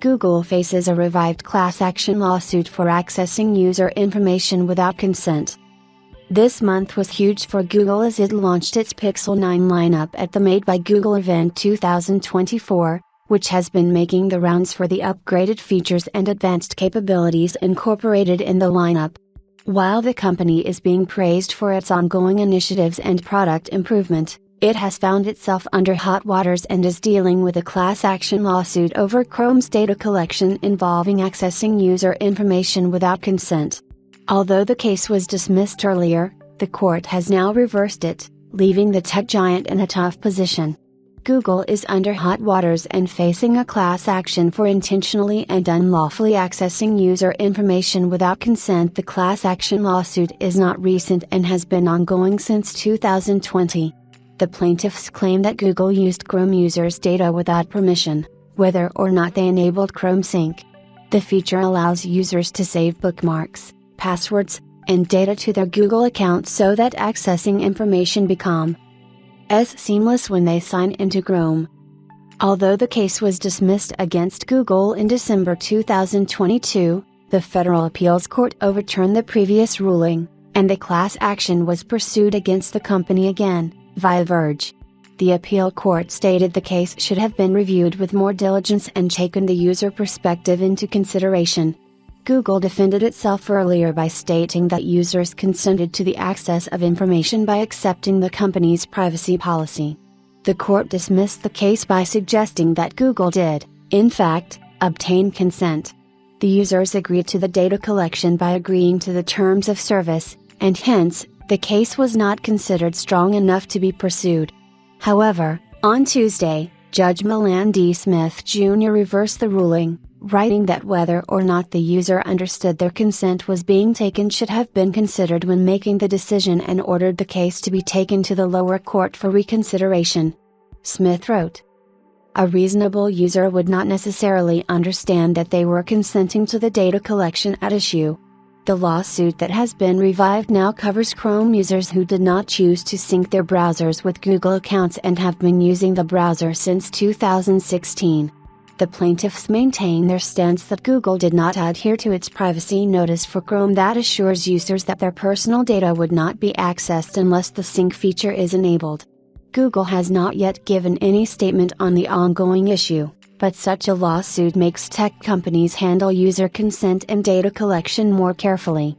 Google faces a revived class action lawsuit for accessing user information without consent. This month was huge for Google as it launched its Pixel 9 lineup at the Made by Google event 2024, which has been making the rounds for the upgraded features and advanced capabilities incorporated in the lineup. While the company is being praised for its ongoing initiatives and product improvement, it has found itself under hot waters and is dealing with a class action lawsuit over Chrome's data collection involving accessing user information without consent. Although the case was dismissed earlier, the court has now reversed it, leaving the tech giant in a tough position. Google is under hot waters and facing a class action for intentionally and unlawfully accessing user information without consent. The class action lawsuit is not recent and has been ongoing since 2020. The plaintiffs claim that Google used Chrome users' data without permission, whether or not they enabled Chrome Sync. The feature allows users to save bookmarks, passwords, and data to their Google account so that accessing information becomes seamless when they sign into Chrome. Although the case was dismissed against Google in December 2022, the Federal Appeals Court overturned the previous ruling, and the class action was pursued against the company again, via Verge. The appeal court stated the case should have been reviewed with more diligence and taken the user perspective into consideration. Google defended itself earlier by stating that users consented to the access of information by accepting the company's privacy policy. The court dismissed the case by suggesting that Google did, in fact, obtain consent. The users agreed to the data collection by agreeing to the terms of service, and hence, the case was not considered strong enough to be pursued. However, on Tuesday, Judge Milan D. Smith Jr. reversed the ruling, writing that whether or not the user understood their consent was being taken should have been considered when making the decision and ordered the case to be taken to the lower court for reconsideration. Smith wrote, "A reasonable user would not necessarily understand that they were consenting to the data collection at issue." The lawsuit that has been revived now covers Chrome users who did not choose to sync their browsers with Google accounts and have been using the browser since 2016. The plaintiffs maintain their stance that Google did not adhere to its privacy notice for Chrome that assures users that their personal data would not be accessed unless the sync feature is enabled. Google has not yet given any statement on the ongoing issue, but such a lawsuit makes tech companies handle user consent and data collection more carefully.